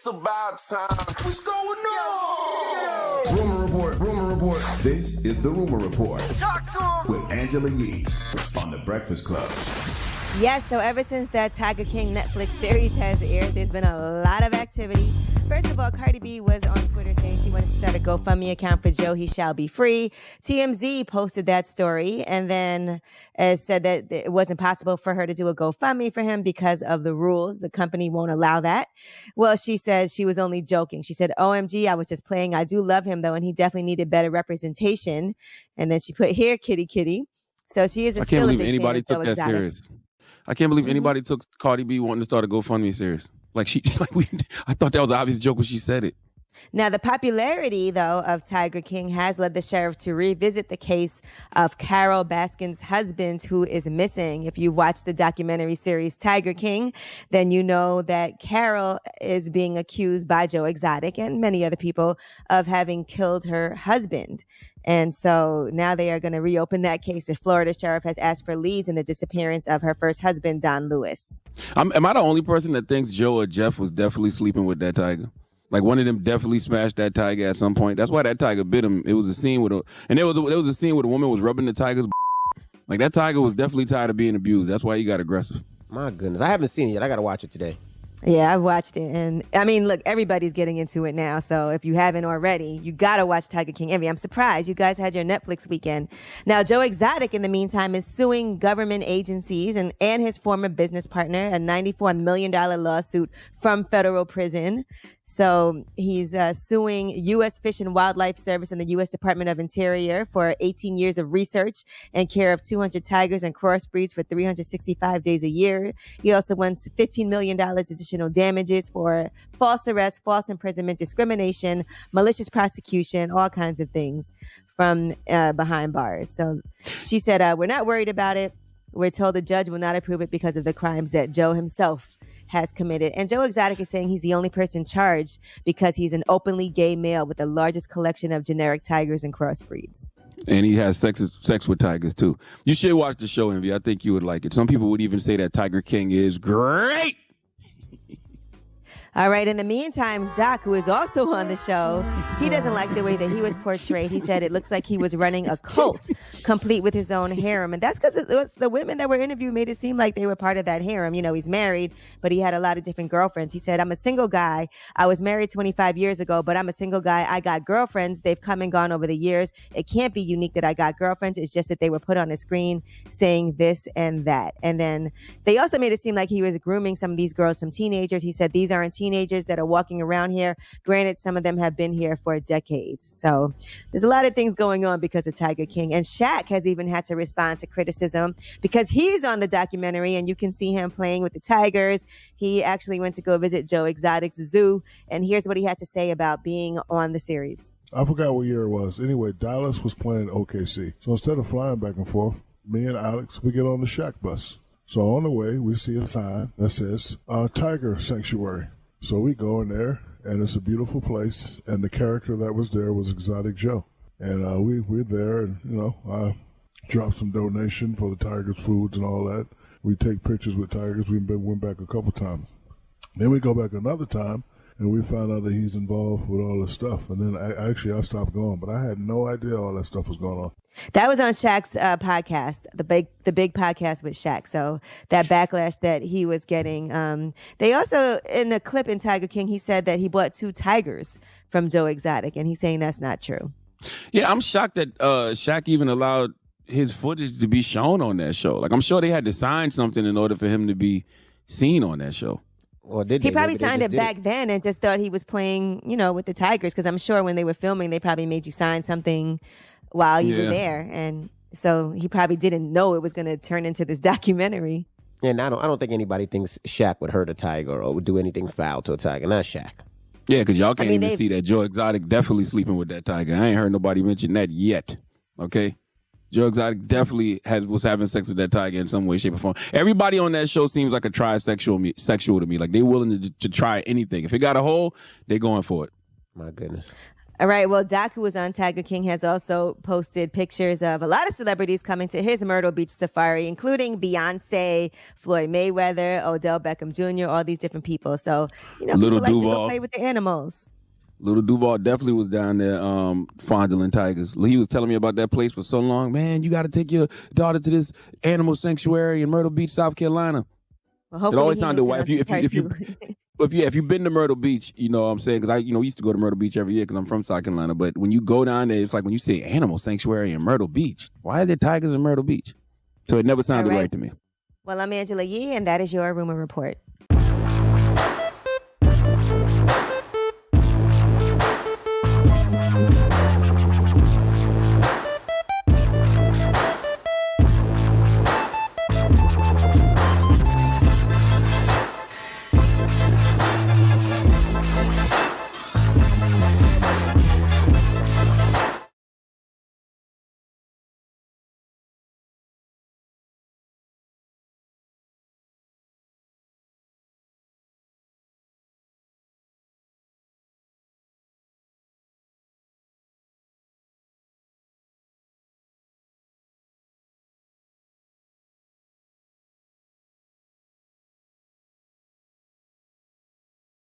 It's about time. What's going on? Rumor report, rumor report. This is the Rumor Report Talk to him. with Angela Yee on The Breakfast Club. Yes, so ever since that Tiger King Netflix series has aired, there's been a lot of activity. First of all, Cardi B was on Twitter saying she wanted to start a GoFundMe account for Joe. He shall be free. TMZ posted that story and then said that it wasn't possible for her to do a GoFundMe for him because of the rules. The company won't allow that. Well, she said she was only joking. She said, OMG, I was just playing. I do love him, though, and he definitely needed better representation. And then she put, here, kitty, kitty. So she is still a big anybody fan of took Joe that Exotic. serious. I can't believe anybody took Cardi B wanting to start a GoFundMe serious. I thought that was an obvious joke when she said it. Now, the popularity, though, of Tiger King has led the sheriff to revisit the case of Carol Baskin's husband, who is missing. If you've watched the documentary series Tiger King, then you know that Carol is being accused by Joe Exotic and many other people of having killed her husband. And so now they are going to reopen that case. The Florida sheriff has asked for leads in the disappearance of her first husband, Don Lewis. Am I the only person that thinks Joe or Jeff was definitely sleeping with that tiger? Like one of them definitely smashed that tiger at some point. That's why that tiger bit him. It was a scene with there was a scene where the woman was rubbing the tiger's like that tiger was definitely tired of being abused. That's why he got aggressive. My goodness, I haven't seen it yet. I got to watch it today. Yeah, I've watched it. And I mean, look, everybody's getting into it now. So if you haven't already, you got to watch Tiger King Envy. I'm surprised you guys had your Netflix weekend. Now, Joe Exotic, in the meantime, is suing government agencies and his former business partner, a $94 million lawsuit from federal prison. So he's suing U.S. Fish and Wildlife Service and the U.S. Department of Interior for 18 years of research and care of 200 tigers and crossbreeds for 365 days a year. He also wants $15 million additional damages for false arrest, false imprisonment, discrimination, malicious prosecution, all kinds of things from behind bars. So she said, we're not worried about it. We're told the judge will not approve it because of the crimes that Joe himself has committed. And Joe Exotic is saying he's the only person charged because he's an openly gay male with the largest collection of generic tigers and crossbreeds. And he has sex with tigers, too. You should watch the show, Envy. I think you would like it. Some people would even say that Tiger King is great. All right. In the meantime, Doc, who is also on the show, he doesn't like the way that he was portrayed. He said it looks like he was running a cult, complete with his own harem. And that's because it was the women that were interviewed made it seem like they were part of that harem. You know, he's married, but he had a lot of different girlfriends. He said, I'm a single guy. I was married 25 years ago, but I'm a single guy. I got girlfriends. They've come and gone over the years. It can't be unique that I got girlfriends. It's just that they were put on a screen saying this and that. And then they also made it seem like he was grooming some of these girls, some teenagers. He said, these aren't teenagers that are walking around here. Granted, some of them have been here for decades. So there's a lot of things going on because of Tiger King. And Shaq has even had to respond to criticism because he's on the documentary and you can see him playing with the tigers. He actually went to go visit Joe Exotic's zoo. And here's what he had to say about being on the series. I forgot what year it was. Anyway, Dallas was playing OKC. So instead of flying back and forth, me and Alex, we get on the Shaq bus. So on the way, we see a sign that says Tiger Sanctuary. So we go in there, and it's a beautiful place, and the character that was there was Exotic Joe. And we're there, and, I dropped some donation for the Tigers' foods and all that. We take pictures with Tigers. We went back a couple times. Then we go back another time, and we found out that he's involved with all this stuff. And then I stopped going, but I had no idea all that stuff was going on. That was on Shaq's podcast, the big podcast with Shaq. So that backlash that he was getting. They also, in a clip in Tiger King, he said that he bought 2 tigers from Joe Exotic, and he's saying that's not true. Yeah, I'm shocked that Shaq even allowed his footage to be shown on that show. Like, I'm sure they had to sign something in order for him to be seen on that show. Or he probably signed it back then and just thought he was playing, with the tigers, because I'm sure when they were filming, they probably made you sign something while you were there. And so he probably didn't know it was going to turn into this documentary. And I don't think anybody thinks Shaq would hurt a tiger or would do anything foul to a tiger. Not Shaq. Yeah, because y'all can't even see that Joe Exotic definitely sleeping with that tiger. I ain't heard nobody mention that yet. Okay? Joe Exotic definitely was having sex with that tiger in some way, shape, or form. Everybody on that show seems like a sexual to me. Like, they're willing to try anything. If it got a hole, they're going for it. My goodness. All right. Well, Doc, who was on Tiger King, has also posted pictures of a lot of celebrities coming to his Myrtle Beach safari, including Beyonce, Floyd Mayweather, Odell Beckham Jr., all these different people. So, Little people like to Duval. go play with the animals. Little Duval definitely was down there fondling tigers. He was telling me about that place for so long. Man, you got to take your daughter to this animal sanctuary in Myrtle Beach, South Carolina. Well, It hopefully always he sounded makes white. it onto part two. If you've been to Myrtle Beach, you know what I'm saying? Because we used to go to Myrtle Beach every year because I'm from South Carolina. But when you go down there, it's like when you say animal sanctuary in Myrtle Beach. Why are there tigers in Myrtle Beach? So it never sounded right to me. Well, I'm Angela Yee, and that is your Rumor Report.